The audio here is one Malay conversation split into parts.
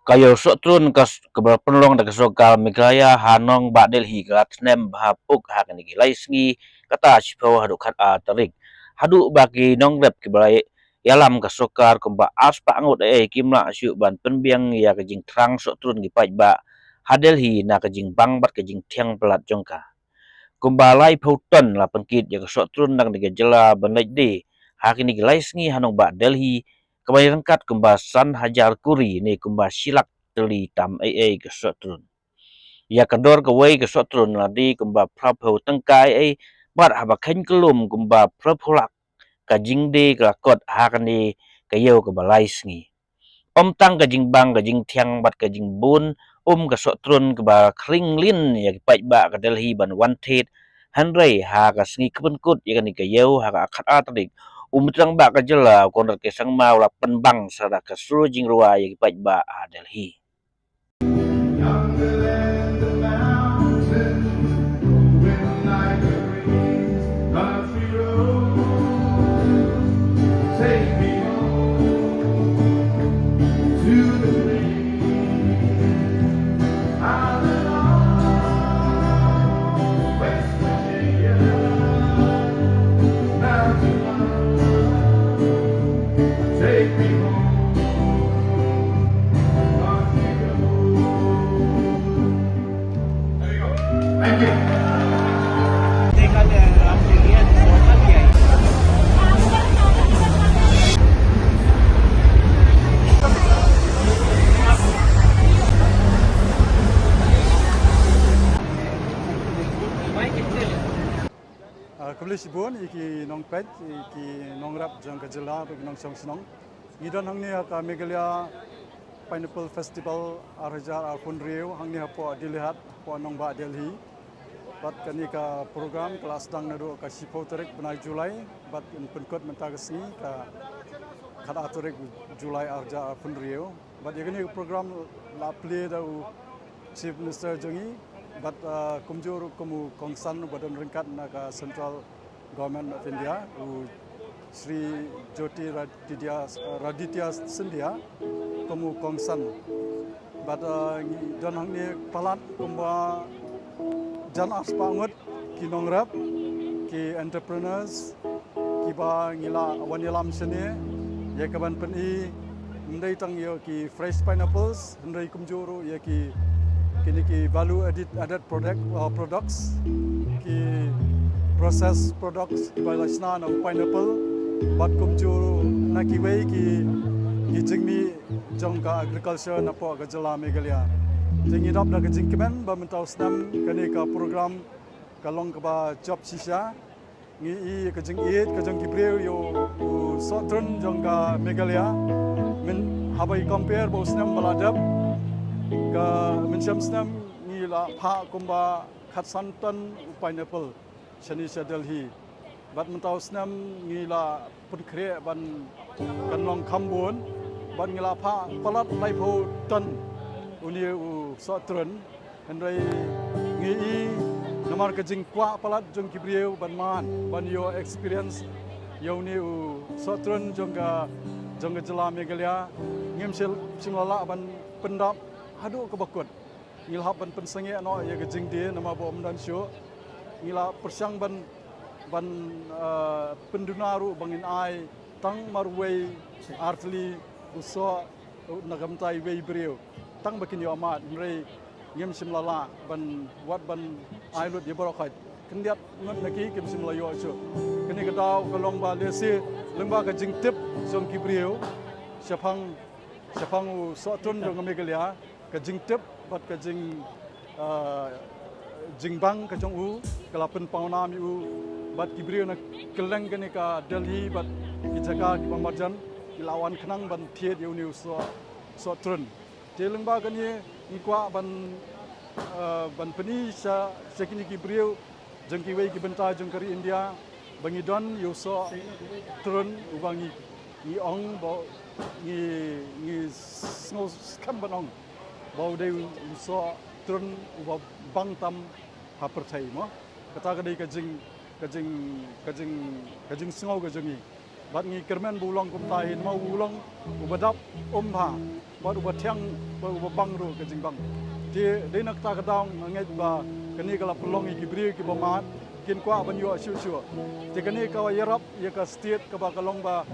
Kayo Sohtrun ke penlong da kesogal Meghalaya Hanong ba Delhi ka tnem hapuk ha kan gi laisngi kata sipo hadu khat a tarik hadu bagi nongrep ke balai yalam kesokar kumba aspa ngut kimla syu ban penbiang ya ke jing trang Sohtrun gi Paidbah ha Delhi na ke jing bang bat ke jing Thiang pelat jongka kumba lai phauton la penkit ya ke Sohtrun nang de jela ban di ha kini gi laisngi Hanong ba Delhi kembali rengkat kembasan hajar kuri ni kumba silak teli tam ke Sohtrun. Ya kedor kewai ke Sohtrun ladi kumba prapho tengkai bat haba khen kelum kumba prapholak ka jingde ka kot hakani ka yeu ka balaisngi. Tang ka jingbang ka jing Thiang bat ka jing bun ke Sohtrun ka ba kringlin ya Paidbah ka Delhi ban wanted hanrei ha ka sngi kepenkut ya ni ka yeu ha ka akhat atrik umtrang ba ka jela Conrad ke sang mau la penbang sada ka suru Jingrwai ya Paidbah Delhi. Kebelis ibun iki nong pet iki nong rap jang kejela bagi nong song senong ngidon hangni ka Meghalaya Pineapple Festival arhajar alpun riu hangni hapo dilihat po nong ba Delhi bat kani ka program kelas dang nadu ka sipo tarik penai Julai bat penkot mentagasi ka kada tarik Julai arja alpun riu bat yakni program la play da Chief Minister jongi but kumjur kumu kongsan badan ringkat naga Central Government of India Sri Jyoti Raditya Scindia kumu kongsan but dan hangni palat kumba jan aspangut ki nongrap ki entrepreneurs ki ba ngila wanilam sene ya kaban peni ndai tang yo ki fresh pineapples ndai kumjuru ya ki kini ki value added products ki processed products by lasna na pineapple bat kumjuru na ki wei ki jingmi jongka agriculture na po ga jela Meghalaya jingi dap na jingkemen ba mentau snam kani ka program kalong ka ba job sisa ngi i ka jing eat ka jong ki breu yo Sohtrun jongka Meghalaya min habai compare bo snam baladap ke mencium senam ni la pha kumba khat santan pineapple chani sa Delhi bat mentau senam ni la penkre ban kanlong khambun ban ni la pha palat lai pho tan uni Sohtrun handai ngi namar ke jing kwa palat jong kibrieu ban man ban yo experience yo ni Sohtrun jong jela Meghalaya ngem singala ban pendap hadu ke bakut ngilhap ban pensenge no ya ke jingde nama bo amdan syo ngila persang ban pendunaru bangin ai tang marwei artli uso nagamtai wei breu tang bakin yo amat mrei ngem simlala ban wat ban ailut ye borokat kendiat ngot naki kem simlayo cho kini kedau kalong ba lesi lengba ke jingtip som kibriu syapang Sohtrun jong Meghalaya ke jingtip bat ke jingbang ke jong kelapen pauna mi bat kibriu na keleng ke ni ka Delhi bat kijaga ki pamarjan ilawan kenang ban thiet yu ni Sohtrun teleng ba ke ni kwa ban peni sa sekini kibriu jeng ki wei ki benta jeng kari India bangi don yuso turun ubangi ni ong bo ni snow kambanong bo de yuso turun ubang bangtam hapertai mo kata kadai kajing snow kajingi bat ngi kermen bulang kum tahin mau bulang ubadap omha bat ubat thiang ubang ru kajing bang de nak ta kadang ngai ba kani kala pelong ki bri ki bamat kin kwa ban yo shu te kani ka yarap ya ka state ka ba kalong ba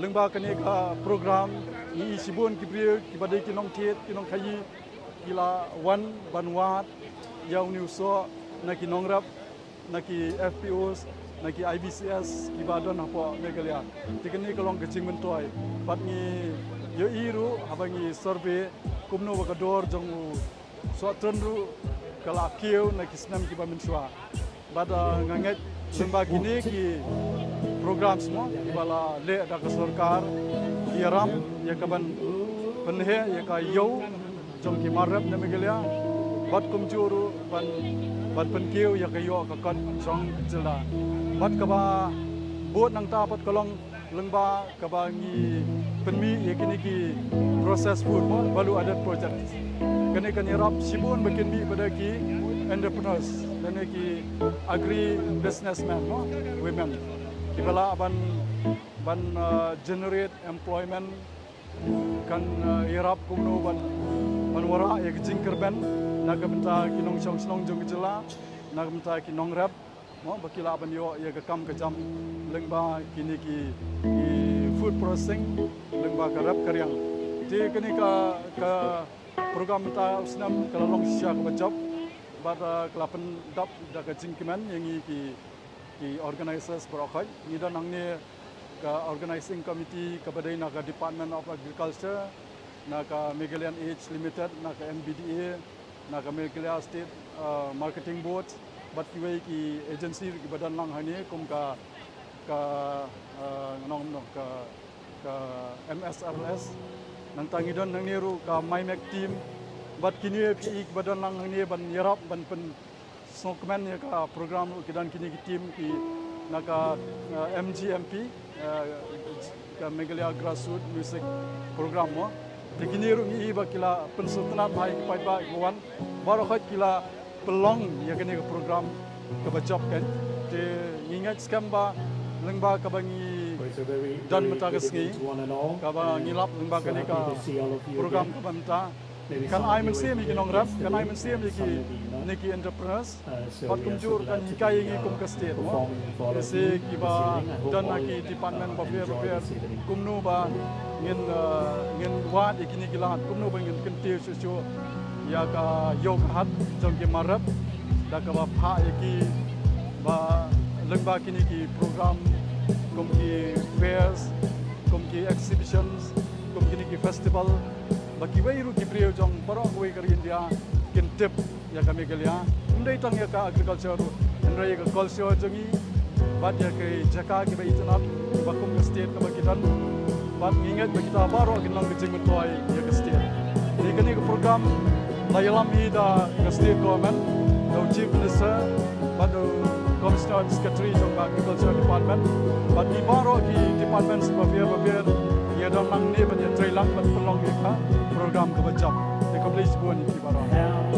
lengba kani ka program ni sibun ki bri ki badai ki nong thiet ki nong khayi kila wan banwat yaw ni so na ki nong rap na ki FPOs na ki IBCS ki badon hapo megalia te kani kalong kaching mentoi bat ni yo iru abangi survey kumno ba dor jong Sohtrun ru kala kieu na kisnam ki baminswa bada nganget lemba gini ki program semua bala le da ka sarkar ki ram ya kaban penhe ya ka yo jong ki marap na megalia bat kumjuru ban penkieu ya ka yo ka kan jong jela bat ka ba bot nang ta pat kolong lengba ka ba ngi penmi ya kini ki process food mo balu ada project kene kan yarap sibun bikin bi pada ki entrepreneurs dan ki agri businessmen no women kibala ban generate employment kan yarap kumno ban wara ya jingkerben naga benta ki nong chong snong jong jela naga benta ki nong rap mo bakila ban yo ya kam ke jam lengba kini ki food processing lengba ka rap karyang ti kini ka program ta usnam kalalong Syiang bajab bada kelapan dap da ka jingkiman yang ki organizers berokai ni dan angni ka organizing committee ka badai na ka Department of Agriculture na ka Meghalaya Age Limited na ka MBDA na ka Meghalaya State Marketing Board bat ki agency ki badan lang hani kum ka nong ka MSRS nang tangi don nang niru ka mymac team bat kini PI badan lang ni ban yarap ban pen snokman ya ka program kidan kini ki team ki naka MGMP ka Meghalaya Grassroots Music Program mo te kini ru ngi bakila pensultanat hai Paidbah Iwan baru khat kila pelong ya kini ka program ka bacap kan te ngingat skamba lengba ka bangi dan metagas ngi ka ba ngilap lengba kani ka program ka banta kan ai mensi mi kinong rap kan ai mensi mi ki niki entrepreneurs pat kumjur kan ikai ngi kum ka state mo se ki ba dan ki department of affairs kumnu ba ngin wat ikini kilat kumnu ba ngin kentiu su ya ka yok hat jong ki marap da ka ba pha ki ba lengba kini ki program kum ki fairs kum ki exhibitions kum kini ki festival baki wairu ki priyo jong barok wai kar India kin tip ya ka Meghalaya ndai tang ya ka agriculture ndai ka culture jongi bat ya ke jaka ki bai tanap bakum ka state ka bakitan bat ngingat bakita barok kin lang jing toy ya ka state ni kini ka program layalam ida ka state government the chief minister but commissioner secretary jong agriculture department but di barok ki department sebab ya dan lang ni ban ya trailang ban pelong ka program ka bajab te ka blis buan ki barok